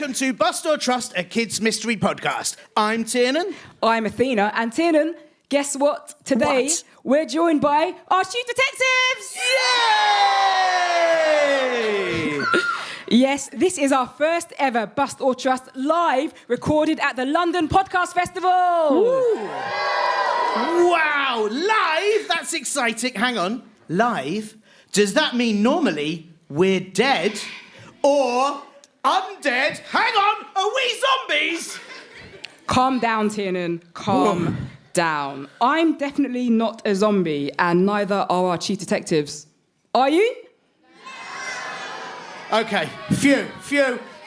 welcome to Bust or Trust, a kids' mystery podcast. I'm Tiernan. I'm Athena, and Tiernan, guess what? Today, we're joined by our chief detectives! Yay! Yes, this is our first ever Bust or Trust live, recorded at the London Podcast Festival! Ooh. Wow, live? That's exciting. Hang on, live? Does that mean normally we're dead or undead? Hang on, are we zombies? Calm down, Tiernan, calm down. I'm definitely not a zombie, and neither are our chief detectives. Are you? Okay, phew.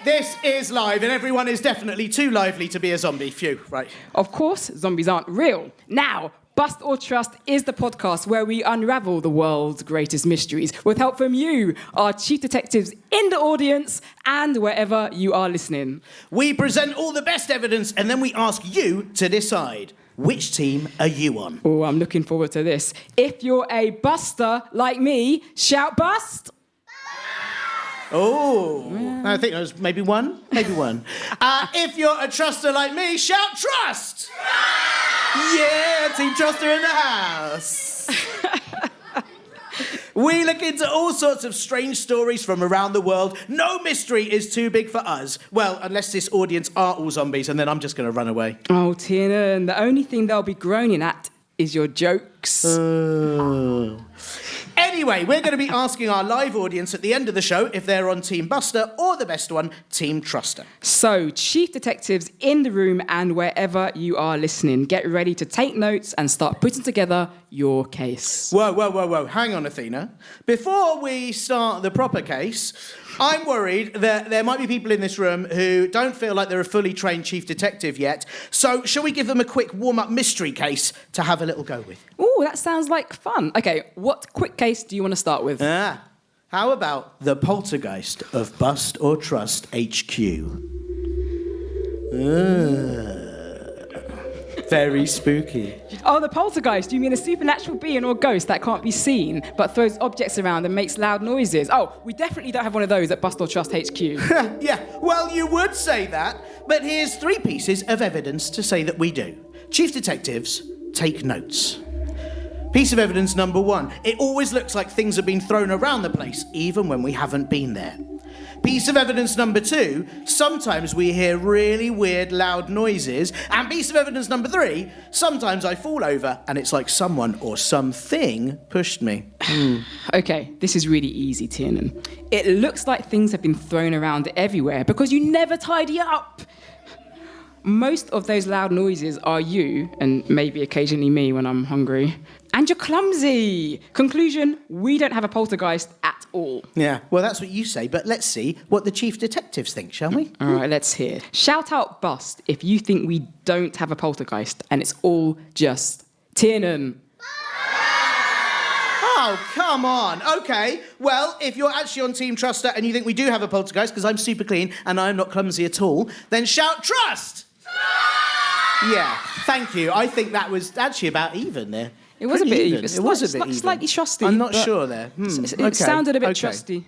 This is live, and everyone is definitely too lively to be a zombie. Phew, right. Of course, zombies aren't real. Now, Bust or Trust is the podcast where we unravel the world's greatest mysteries with help from you, our chief detectives in the audience and wherever you are listening. We present all the best evidence, and then we ask you to decide. Which team are you on? Oh, I'm looking forward to this. If you're a buster like me, shout bust. Oh, yeah. I think there was maybe one. If you're a truster like me, shout trust! Yeah, Team Truster in the house. We look into all sorts of strange stories from around the world. No mystery is too big for us. Well, unless this audience are all zombies, and then I'm just going to run away. Oh, Tiernan, the only thing they'll be groaning at is your jokes. Anyway, we're going to be asking our live audience at the end of the show if they're on Team Buster or the best one, Team Truster. So, chief detectives in the room and wherever you are listening, get ready to take notes and start putting together your case. Whoa. Hang on, Athena. Before we start the proper case, I'm worried that there might be people in this room who don't feel like they're a fully trained chief detective yet. So shall we give them a quick warm-up mystery case to have a little go with? Ooh, that sounds like fun. Okay, what quick case do you want to start with? How about the poltergeist of Bust or Trust HQ? Very spooky. Oh, the poltergeist. You mean a supernatural being or ghost that can't be seen, but throws objects around and makes loud noises? Oh, we definitely don't have one of those at Bust or Trust HQ. Yeah, well, you would say that, but here's 3 pieces of evidence to say that we do. Chief detectives, take notes. Piece of evidence number 1. It always looks like things have been thrown around the place, even when we haven't been there. Piece of evidence number 2, sometimes we hear really weird, loud noises. And piece of evidence number 3, sometimes I fall over and it's like someone or something pushed me. Okay, this is really easy, Tiernan. It looks like things have been thrown around everywhere because you never tidy up. Most of those loud noises are you, and maybe occasionally me when I'm hungry. And you're clumsy. Conclusion, we don't have a poltergeist at all. Yeah, well, that's what you say, but let's see what the chief detectives think, shall we? All right, let's hear. Shout out bust if you think we don't have a poltergeist and it's all just Tiernan. Oh, come on. Okay, well, if you're actually on Team Truster and you think we do have a poltergeist, because I'm super clean and I'm not clumsy at all, then shout trust! Yeah, thank you. I think that was actually about even there. It was a bit even. It was a bit even. Slightly trusty. I'm not sure there. It sounded a bit trusty.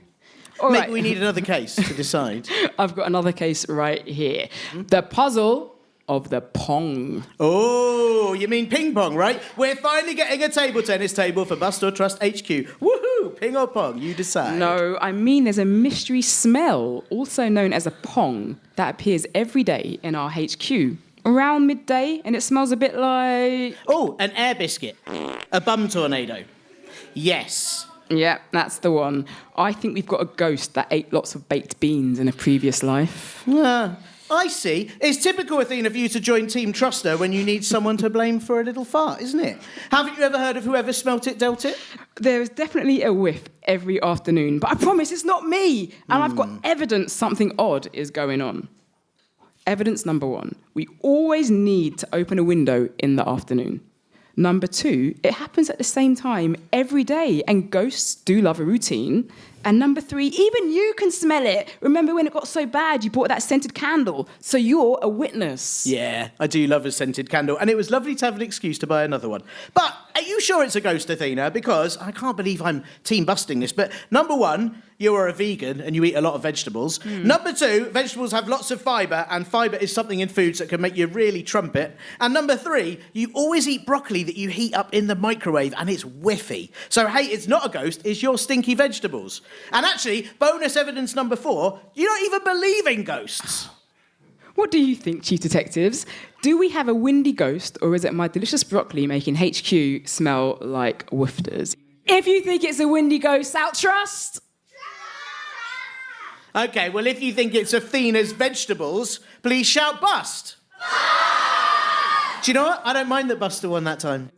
All Maybe right. we need another case to decide. I've got another case right here. The puzzle of the pong. Oh, you mean ping pong, right? We're finally getting a table tennis table for Bust or Trust HQ. Woohoo! Ping or pong, you decide. No, I mean there's a mystery smell, also known as a pong, that appears every day in our HQ. Around midday, and it smells a bit like... Oh, an air biscuit. A bum tornado. Yes. Yeah, that's the one. I think we've got a ghost that ate lots of baked beans in a previous life. I see. It's typical, Athena, for you to join Team Truster when you need someone to blame for a little fart, isn't it? Haven't you ever heard of whoever smelt it, dealt it? There is definitely a whiff every afternoon, but I promise it's not me. And I've got evidence something odd is going on. Evidence number 1, we always need to open a window in the afternoon. Number 2, it happens at the same time every day, and ghosts do love a routine. And number 3, even you can smell it. Remember when it got so bad, you bought that scented candle. So you're a witness. Yeah, I do love a scented candle, and it was lovely to have an excuse to buy another one. But are you sure it's a ghost, Athena? Because I can't believe I'm team busting this, but number 1, you are a vegan and you eat a lot of vegetables. Number 2, vegetables have lots of fibre, and fibre is something in foods that can make you really trumpet. And number 3, you always eat broccoli that you heat up in the microwave, and it's whiffy. So, hey, it's not a ghost, it's your stinky vegetables. And actually, bonus evidence number 4, you don't even believe in ghosts. What do you think, Chief Detectives? Do we have a windy ghost, or is it my delicious broccoli making HQ smell like woofers? If you think it's a windy ghost, out trust! OK, well, if you think it's Athena's vegetables, please shout bust. Do you know what? I don't mind that Buster won that time.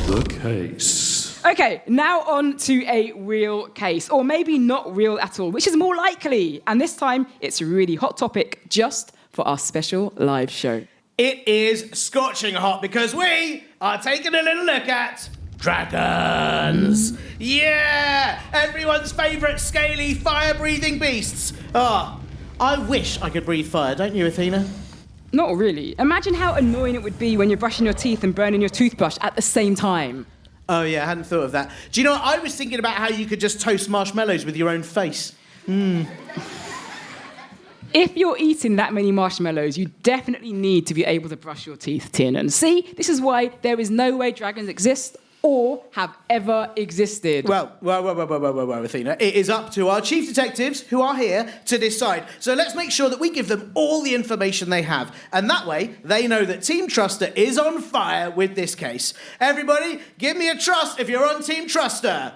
The case. Okay, now on to a real case, or maybe not real at all, which is more likely. And this time, it's a really hot topic just for our special live show. It is scorching hot because we are taking a little look at dragons. Yeah, everyone's favourite scaly, fire-breathing beasts. Oh, I wish I could breathe fire, don't you, Athena? Not really. Imagine how annoying it would be when you're brushing your teeth and burning your toothbrush at the same time. Oh, yeah, I hadn't thought of that. Do you know what? I was thinking about how you could just toast marshmallows with your own face. If you're eating that many marshmallows, you definitely need to be able to brush your teeth, Tiernan. See, this is why there is no way dragons exist or have ever existed. Well, Athena, it is up to our chief detectives who are here to decide. So let's make sure that we give them all the information they have. And that way, they know that Team Truster is on fire with this case. Everybody, give me a trust if you're on Team Truster.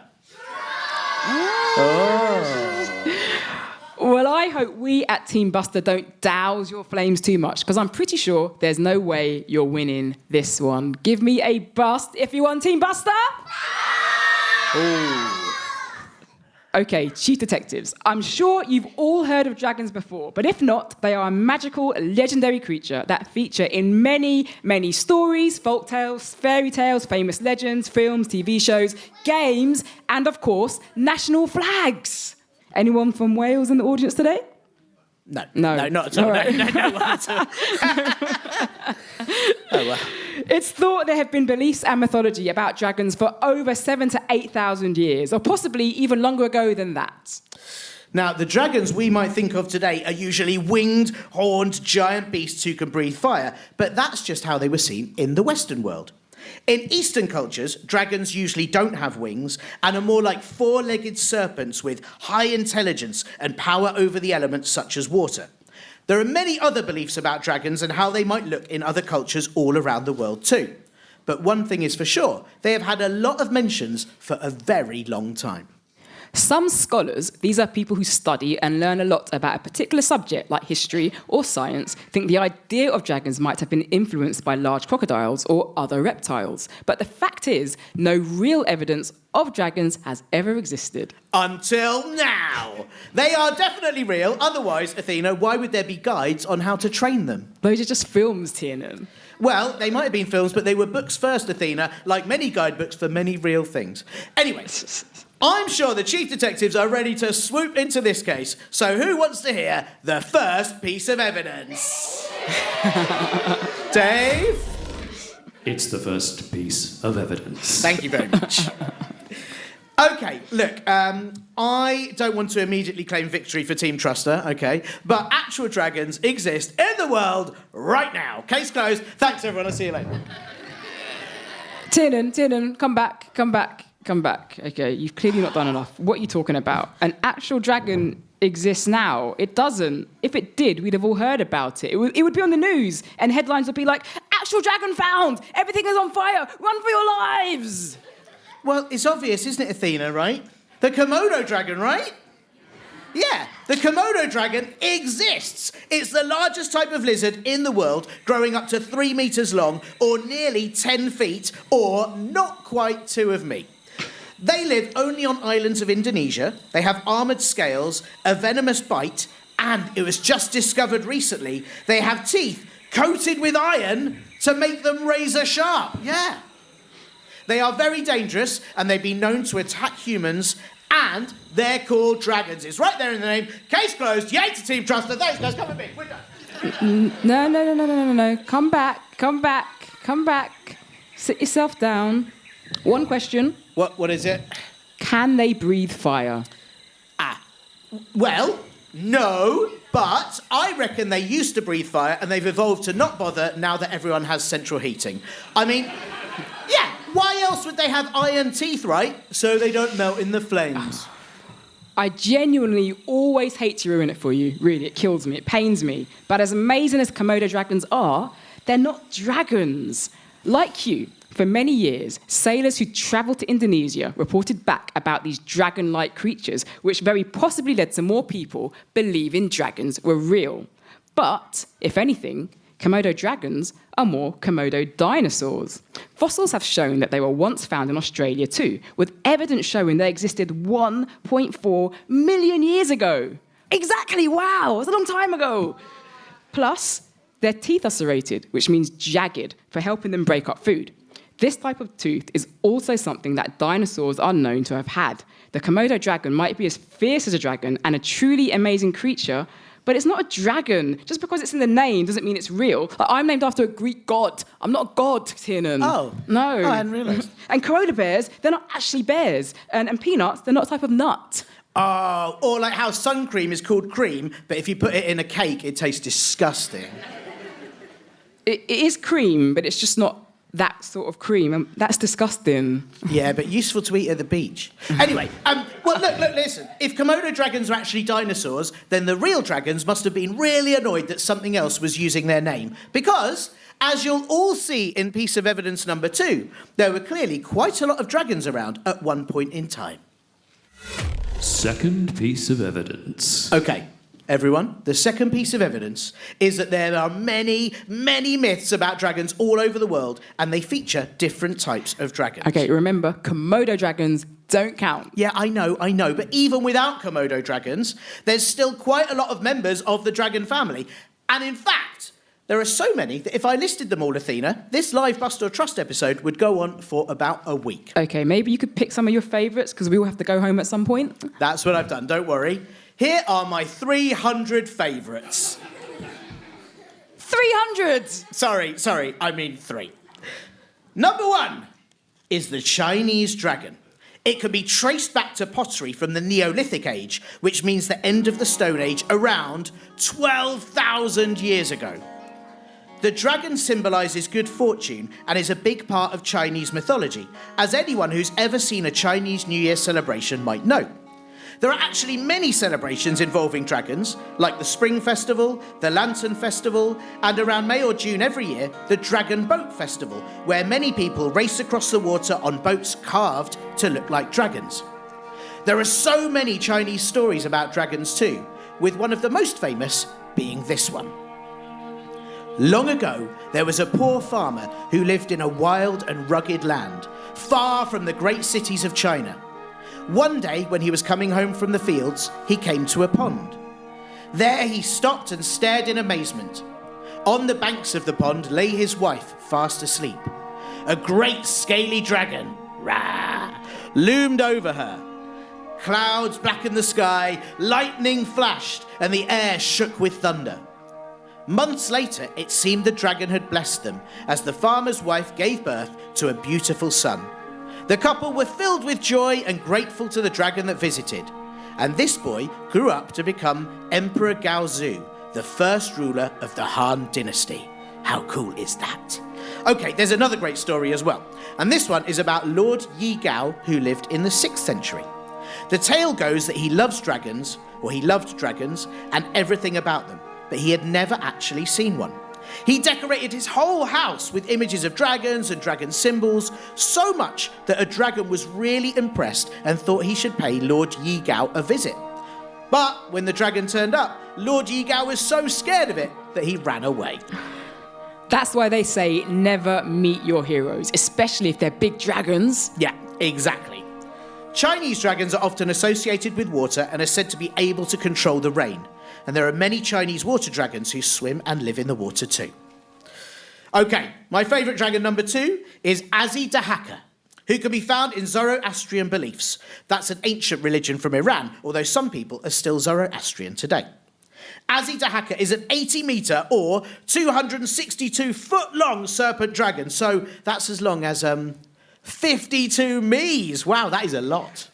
Well, I hope we at Team Buster don't douse your flames too much, because I'm pretty sure there's no way you're winning this one. Give me a bust if you want Team Buster. Ooh. Okay, Chief Detectives, I'm sure you've all heard of dragons before, but if not, they are a magical, legendary creature that feature in many, many stories, folktales, fairy tales, famous legends, films, TV shows, games, and of course, national flags. Anyone from Wales in the audience today? No, No. not at all. All right. No, one at all. Oh, well. It's thought there have been beliefs and mythology about dragons for over 7,000 to 8,000 years, or possibly even longer ago than that. Now, the dragons we might think of today are usually winged, horned, giant beasts who can breathe fire, but that's just how they were seen in the Western world. In Eastern cultures, dragons usually don't have wings and are more like four-legged serpents with high intelligence and power over the elements such as water. There are many other beliefs about dragons and how they might look in other cultures all around the world too. But one thing is for sure, they have had a lot of mentions for a very long time. Some scholars, these are people who study and learn a lot about a particular subject like history or science, think the idea of dragons might have been influenced by large crocodiles or other reptiles. But the fact is, no real evidence of dragons has ever existed. Until now. They are definitely real. Otherwise, Athena, why would there be guides on how to train them? Those are just films, Tiernan. Well, they might have been films, but they were books first, Athena, like many guidebooks for many real things. Anyway, I'm sure the chief detectives are ready to swoop into this case. So who wants to hear the first piece of evidence? Dave? It's the first piece of evidence. Thank you very much. OK, look, I don't want to immediately claim victory for Team Truster, OK? But actual dragons exist in the world right now. Case closed. Thanks, everyone. I'll see you later. Tiernan, come back. Okay, you've clearly not done enough. What are you talking about? An actual dragon exists now. It doesn't. If it did, we'd have all heard about it. It would be on the news, and headlines would be like, actual dragon found! Everything is on fire! Run for your lives! Well, it's obvious, isn't it, Athena, right? The Komodo dragon, right? Yeah, the Komodo dragon exists. It's the largest type of lizard in the world, growing up to 3 meters long, or nearly 10 feet, or not quite 2 of me. They live only on islands of Indonesia. They have armoured scales, a venomous bite, and it was just discovered recently, they have teeth coated with iron to make them razor sharp. Yeah. They are very dangerous, and they've been known to attack humans And they're called dragons. It's right there in the name. Case closed. Yay to Team Truster. Those guys, come with me. We're done. No. Come back. Sit yourself down. One question. What is it? Can they breathe fire? Well, no, but I reckon they used to breathe fire and they've evolved to not bother now that everyone has central heating. I mean, yeah, why else would they have iron teeth, right? So they don't melt in the flames. I genuinely always hate to ruin it for you. Really, it kills me. It pains me. But as amazing as Komodo dragons are, they're not dragons. Like you, for many years, sailors who travelled to Indonesia reported back about these dragon-like creatures, which very possibly led to more people believing dragons were real. But, if anything, Komodo dragons are more Komodo dinosaurs. Fossils have shown that they were once found in Australia too, with evidence showing they existed 1.4 million years ago. Exactly, wow, it was a long time ago. Plus, their teeth are serrated, which means jagged, for helping them break up food. This type of tooth is also something that dinosaurs are known to have had. The Komodo dragon might be as fierce as a dragon and a truly amazing creature, but it's not a dragon. Just because it's in the name doesn't mean it's real. Like, I'm named after a Greek god. I'm not a god, Tiernan. Oh. No. Oh, I hadn't realised. And Komodo bears, they're not actually bears. And peanuts, they're not a type of nut. Oh, or like how sun cream is called cream, but if you put it in a cake, it tastes disgusting. It is cream, but it's just not that sort of cream, and that's disgusting. Yeah, but useful to eat at the beach. Anyway, well, look, listen. If Komodo dragons are actually dinosaurs, then the real dragons must have been really annoyed that something else was using their name. Because, as you'll all see in piece of evidence number 2, there were clearly quite a lot of dragons around at one point in time. Second piece of evidence. Okay. Everyone, the second piece of evidence is that there are many, many myths about dragons all over the world, and they feature different types of dragons. Okay, remember, Komodo dragons don't count. Yeah, I know, but even without Komodo dragons, there's still quite a lot of members of the dragon family. And in fact, there are so many that if I listed them all, Athena, this live Bust or Trust episode would go on for about a week. Okay, maybe you could pick some of your favourites, because we all have to go home at some point. That's what I've done, don't worry. Here are my 300 favourites. 300! Sorry, I mean 3. Number 1 is the Chinese dragon. It can be traced back to pottery from the Neolithic age, which means the end of the Stone Age around 12,000 years ago. The dragon symbolises good fortune and is a big part of Chinese mythology, as anyone who's ever seen a Chinese New Year celebration might know. There are actually many celebrations involving dragons, like the Spring Festival, the Lantern Festival, and around May or June every year, the Dragon Boat Festival, where many people race across the water on boats carved to look like dragons. There are so many Chinese stories about dragons too, with one of the most famous being this one. Long ago, there was a poor farmer who lived in a wild and rugged land, far from the great cities of China. One day, when he was coming home from the fields, he came to a pond. There he stopped and stared in amazement. On the banks of the pond lay his wife, fast asleep. A great scaly dragon, loomed over her. Clouds blackened the sky, lightning flashed, and the air shook with thunder. Months later, it seemed the dragon had blessed them, as the farmer's wife gave birth to a beautiful son. The couple were filled with joy and grateful to the dragon that visited. And this boy grew up to become Emperor Gaozu, the first ruler of the Han dynasty. How cool is that? Okay, there's another great story as well. And this one is about Lord Yi Gao, who lived in the 6th century. The tale goes that he loved dragons and everything about them, but he had never actually seen one. He decorated his whole house with images of dragons and dragon symbols, so much that a dragon was really impressed and thought he should pay Lord Yi Gao a visit. But when the dragon turned up, Lord Yi Gao was so scared of it that he ran away. That's why they say never meet your heroes, especially if they're big dragons. Yeah, exactly. Chinese dragons are often associated with water and are said to be able to control the rain. And there are many Chinese water dragons who swim and live in the water too. Okay, my favourite dragon number 2 is Azidahaka. who can be found in Zoroastrian beliefs. That's an ancient religion from Iran, although some people are still Zoroastrian today. Azidahaka is an 80-metre or 262-foot-long serpent dragon, so that's as long as 52 me's. Wow, that is a lot.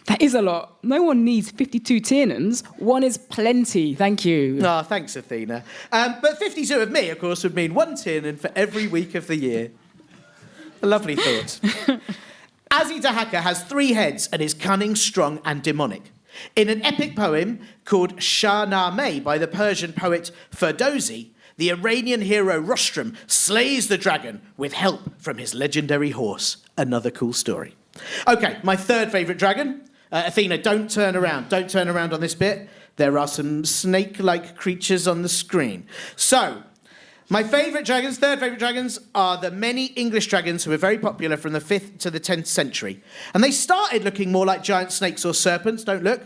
That is a lot. No one needs 52 Tiernans. One is plenty, thank you. Ah, thanks, Athena. But 52 of me, of course, would mean one Tiernan for every week of the year. A lovely thought. Azidahaka has 3 heads and is cunning, strong, and demonic. In an epic poem called Shahnameh by the Persian poet Ferdowsi, the Iranian hero Rostrum slays the dragon with help from his legendary horse. Another cool story. Okay, my third favourite dragon. Athena, don't turn around. Don't turn around on this bit. There are some snake-like creatures on the screen. So, my third favourite dragons, are the many English dragons who were very popular from the 5th to the 10th century. And they started looking more like giant snakes or serpents. Don't look.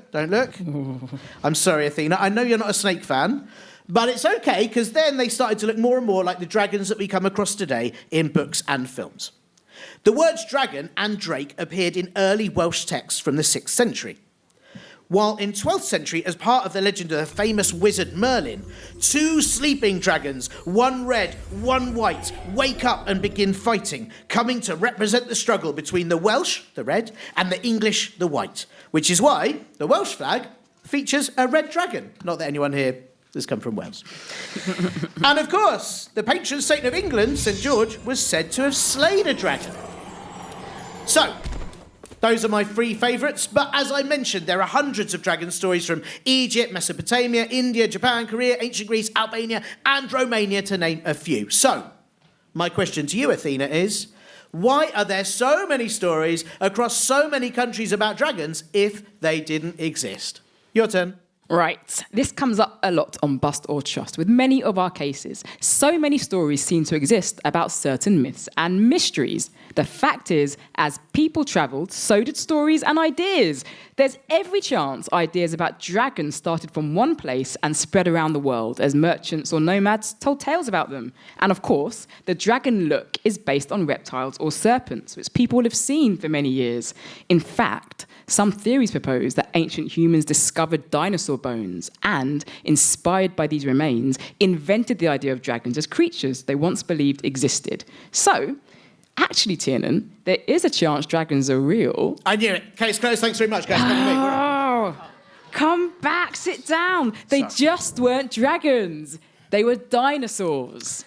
I'm sorry, Athena. I know you're not a snake fan, but it's okay, because then they started to look more and more like the dragons that we come across today in books and films. The words dragon and drake appeared in early Welsh texts from the 6th century. While in 12th century, as part of the legend of the famous wizard Merlin, 2 sleeping dragons, one red, one white, wake up and begin fighting, coming to represent the struggle between the Welsh, the red, and the English, the white, which is why the Welsh flag features a red dragon. Not that anyone here has come from Wales. And of course, the patron saint of England, St. George, was said to have slain a dragon. So, those are my 3 favourites, but as I mentioned, there are hundreds of dragon stories from Egypt, Mesopotamia, India, Japan, Korea, ancient Greece, Albania, and Romania, to name a few. So, my question to you, Athena, is why are there so many stories across so many countries about dragons if they didn't exist? Your turn. Right, this comes up a lot on Bust or Trust with many of our cases. So many stories seem to exist about certain myths and mysteries. The fact is, as people travelled, so did stories and ideas. There's every chance ideas about dragons started from one place and spread around the world as merchants or nomads told tales about them. And of course, the dragon look is based on reptiles or serpents, which people have seen for many years. In fact, some theories propose that ancient humans discovered dinosaur bones and, inspired by these remains, invented the idea of dragons as creatures they once believed existed. So, actually, Tiernan, there is a chance dragons are real. I knew it. Case closed. Thanks very much, guys. Oh, come back, sit down. They just weren't dragons. They were dinosaurs.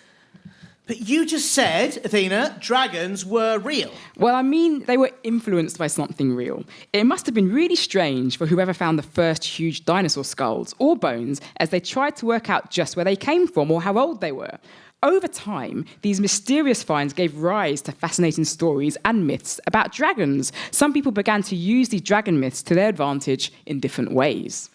But you just said, Athena, dragons were real. Well, I mean, they were influenced by something real. It must have been really strange for whoever found the first huge dinosaur skulls or bones as they tried to work out just where they came from or how old they were. Over time, these mysterious finds gave rise to fascinating stories and myths about dragons. Some people began to use these dragon myths to their advantage in different ways.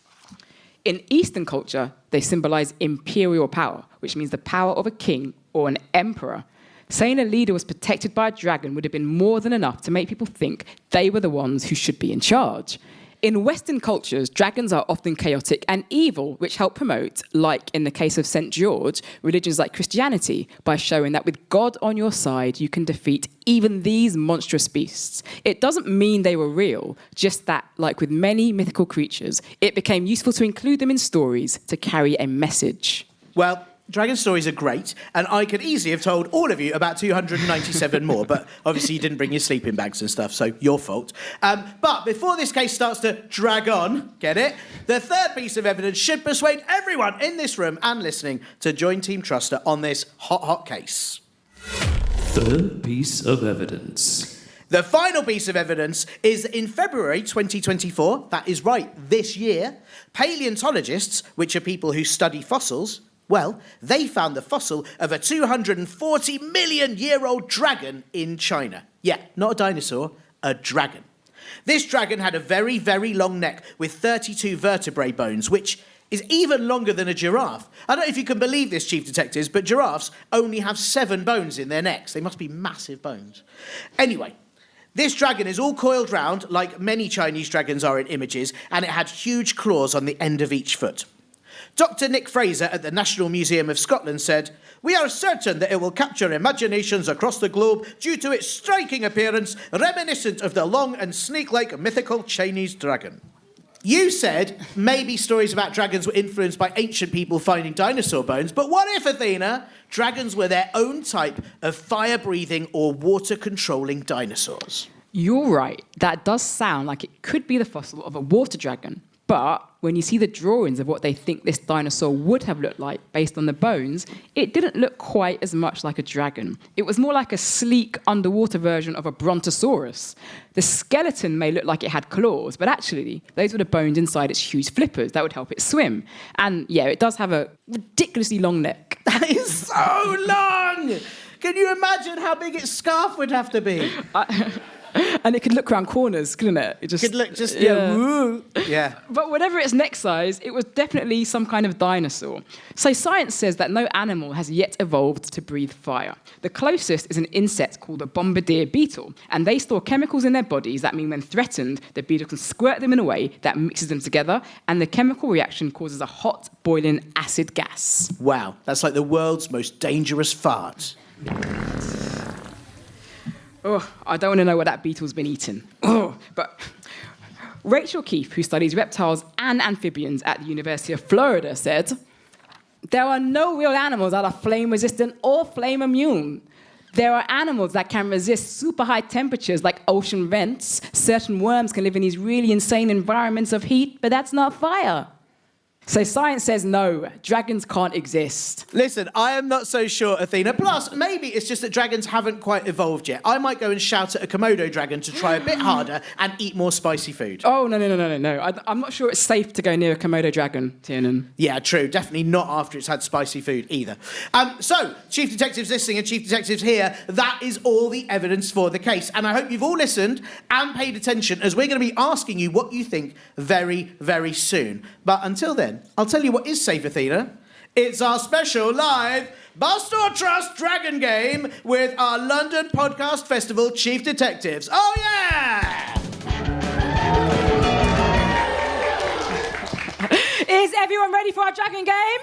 In Eastern culture, they symbolize imperial power, which means the power of a king or an emperor. Saying a leader was protected by a dragon would have been more than enough to make people think they were the ones who should be in charge. In Western cultures, dragons are often chaotic and evil, which help promote, like in the case of St. George, religions like Christianity, by showing that with God on your side, you can defeat even these monstrous beasts. It doesn't mean they were real, just that, like with many mythical creatures, it became useful to include them in stories to carry a message. Well, dragon stories are great, and I could easily have told all of you about 297 more, but obviously you didn't bring your sleeping bags and stuff, so your fault. But before this case starts to drag on, get it? The third piece of evidence should persuade everyone in this room and listening to join Team Truster on this hot case. Third piece of evidence. The final piece of evidence is in February 2024, that is right, this year, paleontologists, which are people who study fossils, well, they found the fossil of a 240-million-year-old dragon in China. Yeah, not a dinosaur, a dragon. This dragon had a very, very long neck with 32 vertebrae bones, which is even longer than a giraffe. I don't know if you can believe this, Chief Detectives, but giraffes only have 7 bones in their necks. They must be massive bones. Anyway, this dragon is all coiled round, like many Chinese dragons are in images, and it had huge claws on the end of each foot. Dr. Nick Fraser at the National Museum of Scotland said, "We are certain that it will capture imaginations across the globe due to its striking appearance, reminiscent of the long and snake-like mythical Chinese dragon." You said maybe stories about dragons were influenced by ancient people finding dinosaur bones, but what if, Athena, dragons were their own type of fire-breathing or water-controlling dinosaurs? You're right. That does sound like it could be the fossil of a water dragon. But when you see the drawings of what they think this dinosaur would have looked like based on the bones, it didn't look quite as much like a dragon. It was more like a sleek underwater version of a brontosaurus. The skeleton may look like it had claws, but actually, those were the bones inside its huge flippers that would help it swim. And yeah, it does have a ridiculously long neck. That is so long! Can you imagine how big its scarf would have to be? And it could look around corners, couldn't it? It Could look just, yeah, woo. Yeah. But whatever its neck size, it was definitely some kind of dinosaur. So science says that no animal has yet evolved to breathe fire. The closest is an insect called a bombardier beetle, and they store chemicals in their bodies that mean when threatened, the beetle can squirt them in a way that mixes them together, and the chemical reaction causes a hot, boiling acid gas. Wow, that's like the world's most dangerous fart. Oh, I don't want to know what that beetle's been eating. Oh, but Rachel Keefe, who studies reptiles and amphibians at the University of Florida, said, "There are no real animals that are flame-resistant or flame-immune. There are animals that can resist super high temperatures like ocean vents. Certain worms can live in these really insane environments of heat, but that's not fire." So science says no, dragons can't exist. Listen, I am not so sure, Athena. Plus, maybe it's just that dragons haven't quite evolved yet. I might go and shout at a Komodo dragon to try a bit harder and eat more spicy food. Oh, no. I'm not sure it's safe to go near a Komodo dragon, Tiernan. Yeah, true. Definitely not after it's had spicy food either. So, Chief Detectives listening and Chief Detectives here, that is all the evidence for the case. And I hope you've all listened and paid attention, as we're going to be asking you what you think very, very soon. But until then, I'll tell you what is safe, Athena. It's our special live Bust or Trust Dragon game with our London Podcast Festival Chief Detectives. Oh, yeah! Is everyone ready for our dragon game?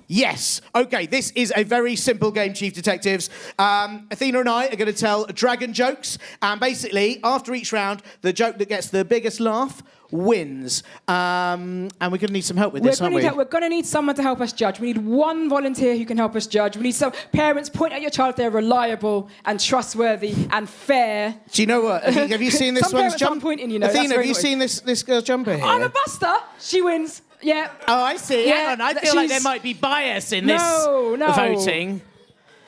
Yes. Okay, this is a very simple game, Chief Detectives. Athena and I are going to tell dragon jokes, and basically, after each round, the joke that gets the biggest laugh wins. And we're going to need some help with this, aren't we? We're going to need someone to help us judge. We need one volunteer who can help us judge. We need some parents point at your child if they're reliable and trustworthy and fair. Do you know what? Have you seen this Some one's parents jump? aren't pointing, you know. Athena, that's have you very annoying. seen this girl's jumper here? I'm a buster. She wins. Yeah. Oh, I see. Yeah, Hang on. I feel like there she's- might be bias in this No. voting.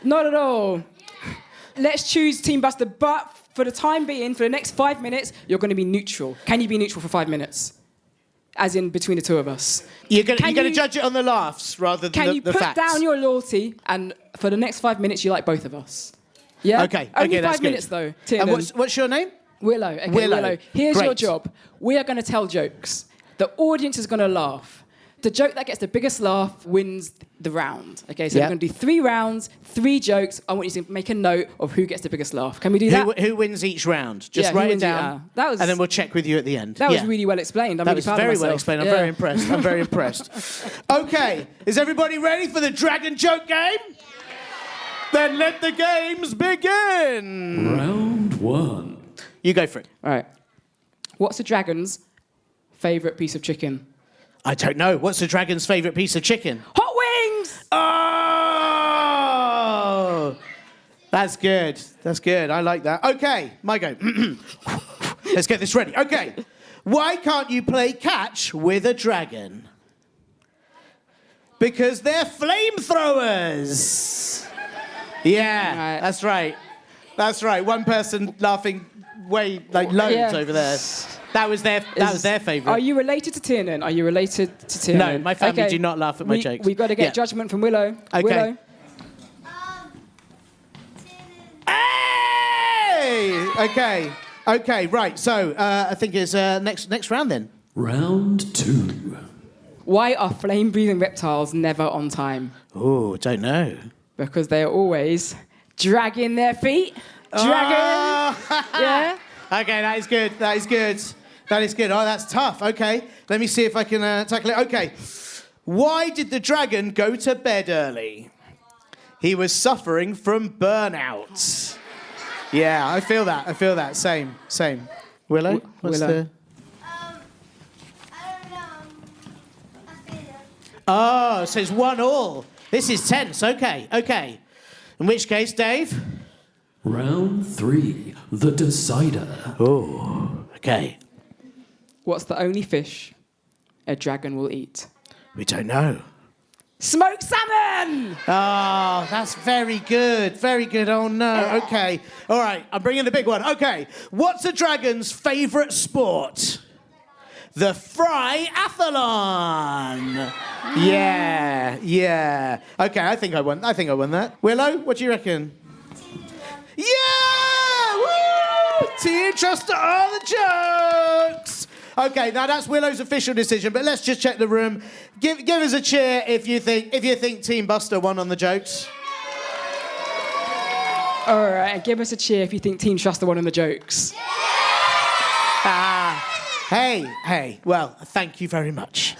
Not at all. Let's choose Team Buster, but for the time being, for the next 5 minutes, you're going to be neutral. Can you be neutral for 5 minutes? As in between the two of us. You're going to judge it on the laughs rather than Can the you facts. put down your loyalty, and for the next 5 minutes, you like both of us? Yeah? Okay, Only that's 5 good. minutes, though. And Tiernan. what's your name? Willow. Okay, Willow. Here's your Great. job. We are going to tell jokes. The audience is going to laugh. The joke that gets the biggest laugh wins the round. Okay, so Yeah. we're going to do 3 rounds, 3 jokes. I want you to make a note of who gets the biggest laugh. Can we do that? Who wins each round? Just Yeah, who write it wins down, that was- and then we'll check with you at the end. That was Yeah. really well explained. I'm That really was proud very of myself. well explained. I'm Yeah. very impressed. I'm very impressed. Okay, is everybody ready for the dragon joke game? Then let the games begin. Round 1. You go for it. All right. What's a dragon's favourite piece of chicken? I don't know. What's the dragon's favourite piece of chicken? Hot wings! Oh! That's good. That's good. I like that. Okay, my go. Let's get this ready. Okay. Why can't you play catch with a dragon? Because they're flamethrowers. Yeah, Right. that's right. That's right. One person laughing way loads Yeah. over there. That was their favourite. Are you related to Tiernan? Are you related to Tiernan? No, my family do not laugh at my jokes. We've got to get Yeah. judgment from Willow. Okay. Willow. Hey! Okay, right. So I think it's next round then. Round 2. Why are flame-breathing reptiles never on time? Oh, don't know. Because they are always dragging their feet. Dragon. Oh. Yeah. Okay, that is good. That is good. Oh, that's tough. Okay, let me see if I can tackle it. Okay. Why did the dragon go to bed early? He was suffering from burnout. Yeah, I feel that. Same. Willow? What's Willow. I don't know. Athena. Oh, so it's 1-1. This is tense. Okay. In which case, Dave? Round 3, the decider. Oh, okay. What's the only fish a dragon will eat? We don't know. Smoked salmon! Oh, that's very good. Very good. Oh, no. Okay. All right, I'm bringing the big one. Okay. What's a dragon's favourite sport? The triathlon. Yeah. Okay, I think I won that. Willow, what do you reckon? Yeah! Woo! Team Truster on the jokes. Okay, now that's Willow's official decision, but let's just check the room. Give us a cheer if you think Team Buster won on the jokes. All right, give us a cheer if you think Team Truster won on the jokes. Hey. Well, thank you very much.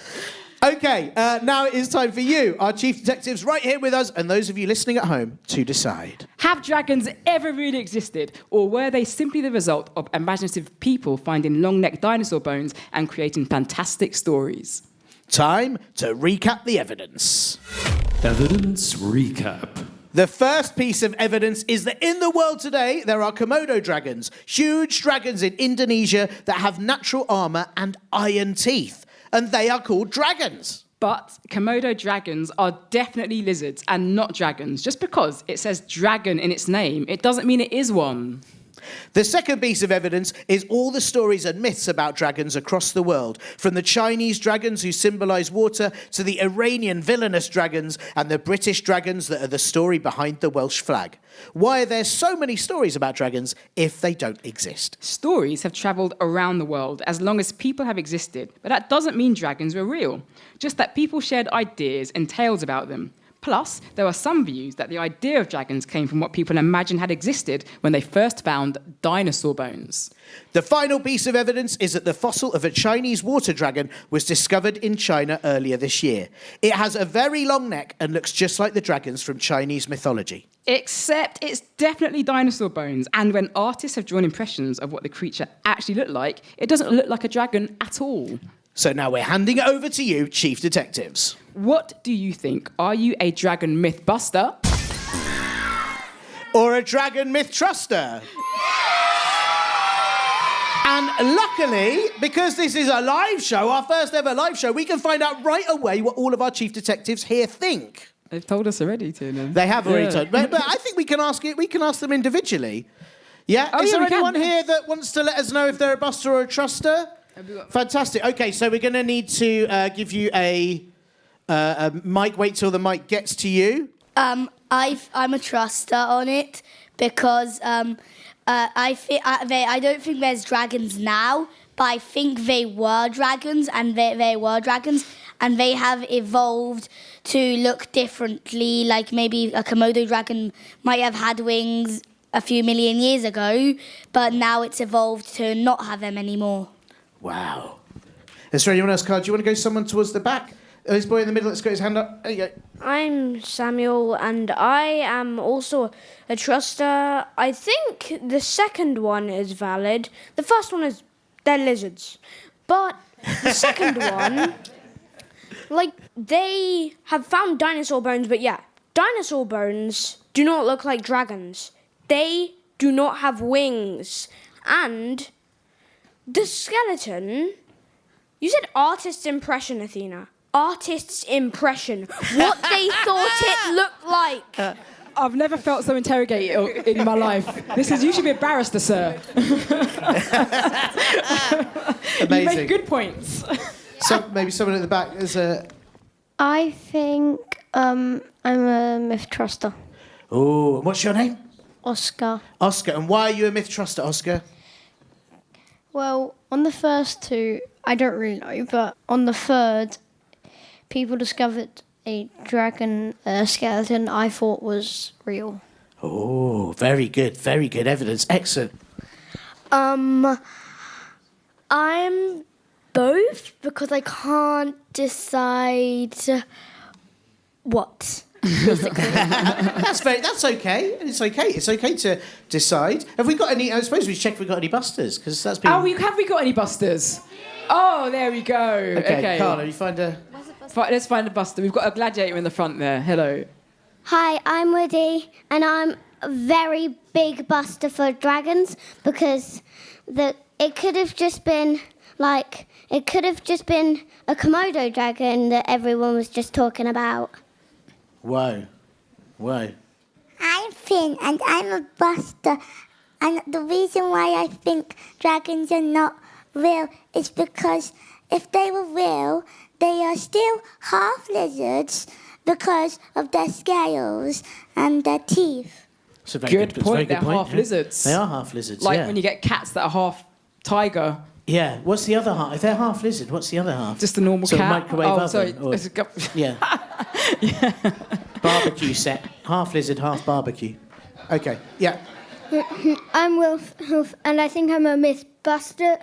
Okay, now it is time for you, our chief detectives, right here with us, and those of you listening at home, to decide. Have dragons ever really existed, or were they simply the result of imaginative people finding long-necked dinosaur bones and creating fantastic stories? Time to recap the evidence. Evidence recap. The first piece of evidence is that in the world today, there are Komodo dragons, huge dragons in Indonesia that have natural armour and iron teeth. And they are called dragons. But Komodo dragons are definitely lizards and not dragons. Just because it says dragon in its name, it doesn't mean it is one. The second piece of evidence is all the stories and myths about dragons across the world, from the Chinese dragons who symbolise water to the Iranian villainous dragons and the British dragons that are the story behind the Welsh flag. Why are there so many stories about dragons if they don't exist? Stories have travelled around the world as long as people have existed, but that doesn't mean dragons were real, just that people shared ideas and tales about them. Plus, there are some views that the idea of dragons came from what people imagined had existed when they first found dinosaur bones. The final piece of evidence is that the fossil of a Chinese water dragon was discovered in China earlier this year. It has a very long neck and looks just like the dragons from Chinese mythology. Except it's definitely dinosaur bones, and when artists have drawn impressions of what the creature actually looked like, it doesn't look like a dragon at all. So now we're handing it over to you, Chief Detectives. What do you think? Are you a dragon myth buster? Or a dragon myth truster? And luckily, because this is a live show, our first ever live show, we can find out right away what all of our Chief Detectives here think. They've told us already, Tiernan. They have already told. But I think we can ask them individually. Yeah? Oh, is yeah, there we can. anyone here that wants to let us know if they're a buster or a truster? Fantastic. Okay, so we're going to need to give you a mic. Wait till the mic gets to you. I'm a truster on it because I don't think there's dragons now, but I think they were dragons, and they were dragons, and they have evolved to look differently. Like maybe a Komodo dragon might have had wings a few million years ago, but now it's evolved to not have them anymore. Wow. Is there anyone else, Carl? Do you want to go someone towards the back? This boy in the middle, let's get his hand up. There you go. I'm Samuel, and I am also a truster. I think the second one is valid. The first one is they're lizards. But the second one, like, they have found dinosaur bones, but yeah, dinosaur bones do not look like dragons. They do not have wings. And the skeleton, you said artist's impression, Athena. Artist's impression. What they thought it looked like. I've never felt so interrogated in my life. You should be a barrister, sir. Amazing. You make good points. So maybe someone at the back is a... I think I'm a myth truster. Oh, what's your name? Oscar. Oscar. And why are you a myth truster, Oscar? Well, on the first two, I don't really know, but on the third, people discovered a dragon skeleton I thought was real. Oh, very good evidence. Excellent. I I'm both because I can't decide what. That's okay. It's okay. It's okay to decide. Have we got any? I suppose we check if we got any busters because that's been. Have we got any busters? Oh, there we go. Okay, Carla, you find a. Let's find a buster. We've got a gladiator in the front there. Hello. Hi, I'm Woody, and I'm a very big buster for dragons because it could have just been a Komodo dragon that everyone was just talking about. Whoa. I'm Finn, and I'm a buster. And the reason why I think dragons are not real is because if they were real, they are still half lizards because of their scales and their teeth. It's a very Good point. They're half lizards. They are half lizards. Like yeah. when you get cats that are half tiger. Yeah. What's the other half? If they're half lizard, what's the other half? Just a normal so cat. Microwave oven. Sorry. Or, yeah. Barbecue set. Half lizard, half barbecue. Okay. Yeah. I'm Wolf, and I think I'm a mythbuster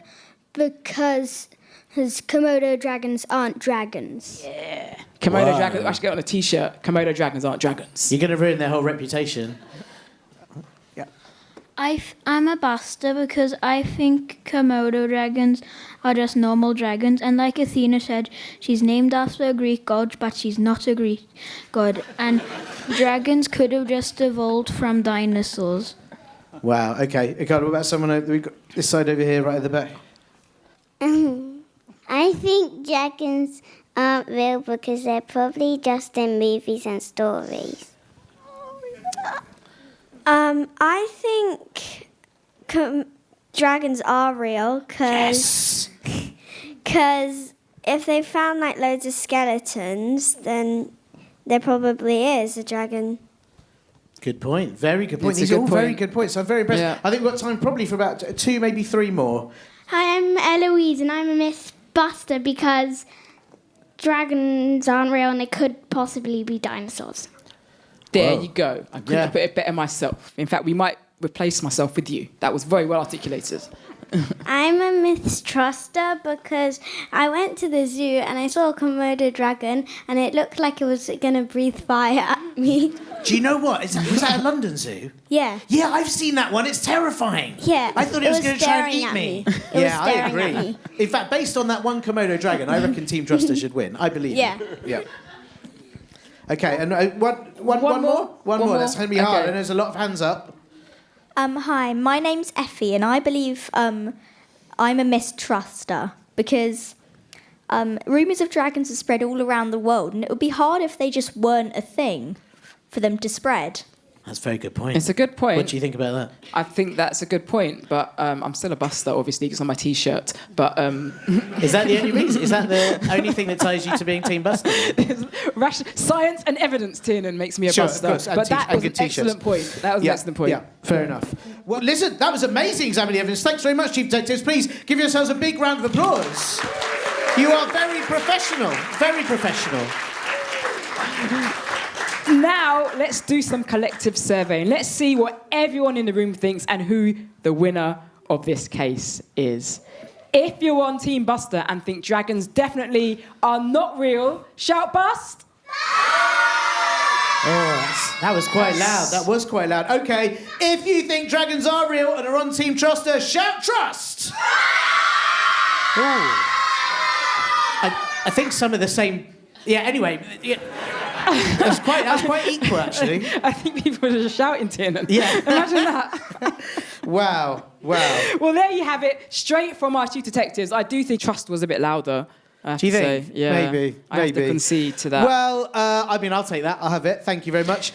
because Komodo dragons aren't dragons. Yeah. Komodo dragons. I should get on a T-shirt. Komodo dragons aren't dragons. You're going to ruin their whole reputation. Yeah. I'm a buster because I think Komodo dragons are just normal dragons. And like Athena said, she's named after a Greek god, but she's not a Greek god. And dragons could have just evolved from dinosaurs. Wow. Okay. Ricardo, what about someone over? We've got this side over here, right at the back. I think dragons aren't real because they're probably just in movies and stories. I think dragons are real because if they found like loads of skeletons, then there probably is a dragon. Good point. Very good point. It's a These good are all very point. good points. I'm very impressed. Yeah. I think we've got time probably for about 2, maybe 3 more. Hi, I'm Eloise, and I'm a mythbuster because dragons aren't real and they could possibly be dinosaurs. There Whoa. you go. I couldn't have put it better myself. In fact, we might replace myself with you. That was very well articulated. I'm a mistruster because I went to the zoo and I saw a Komodo dragon and it looked like it was going to breathe fire at me. Do you know what? Was that a London Zoo? Yeah. Yeah, I've seen that one. It's terrifying. Yeah. I thought it was going to try and staring eat at me. me. It was Yeah, I staring agree. at me. In fact, based on that one Komodo dragon, I reckon Team Truster should win. I believe. Yeah. You. Yeah. Okay, and one more. One more. That's going to be hard. And there's a lot of hands up. Hi, my name's Effie, and I believe I'm a mistruster because rumours of dragons are spread all around the world, and it would be hard if they just weren't a thing for them to spread. That's a very good point. It's a good point. What do you think about that? I think that's a good point, but I'm still a buster, obviously, because on my T-shirt. But Is that the only reason? Is that the only thing that ties you to being Team Buster? Science and evidence, Tiernan, makes me a Sure, buster. of course, and but that and was an good T-shirts. excellent point. That was an excellent point. Yeah, fair enough. Well, listen, that was amazing examining the evidence. Thanks very much, Chief Detectives. Please give yourselves a big round of applause. You are very professional. Very professional. Now, let's do some collective surveying. Let's see what everyone in the room thinks and who the winner of this case is. If you're on Team Buster and think dragons definitely are not real, shout bust! Oh, that was quite loud. That was quite loud. Okay, if you think dragons are real and are on Team Truster, shout trust! Ooh. I think some of the same... Yeah, anyway... Yeah. That was quite equal, actually. I think people were just shouting, Tiernan. Yeah. Imagine that. Wow. Well, there you have it. Straight from our chief detectives. I do think trust was a bit louder. I have Do you to think? say. Yeah. Maybe. I have to concede to that. Well, I'll take that. I'll have it. Thank you very much.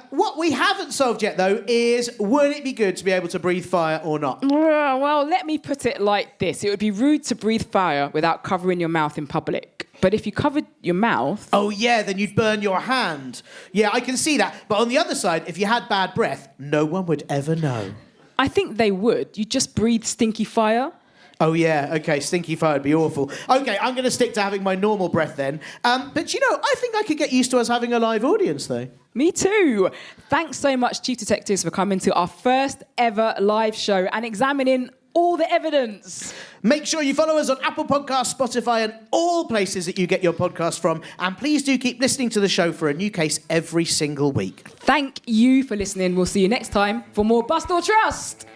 What we haven't solved yet, though, is would it be good to be able to breathe fire or not? Well, let me put it like this. It would be rude to breathe fire without covering your mouth in public. But if you covered your mouth... Oh, yeah, then you'd burn your hand. Yeah, I can see that. But on the other side, if you had bad breath, no one would ever know. I think they would. You just breathe stinky fire. Oh, yeah, OK, stinky fire would be awful. OK, I'm going to stick to having my normal breath then. But, you know, I think I could get used to us having a live audience, though. Me too. Thanks so much, Chief Detectives, for coming to our first ever live show and examining all the evidence. Make sure you follow us on Apple Podcasts, Spotify, and all places that you get your podcast from. And please do keep listening to the show for a new case every single week. Thank you for listening. We'll see you next time for more Bust or Trust.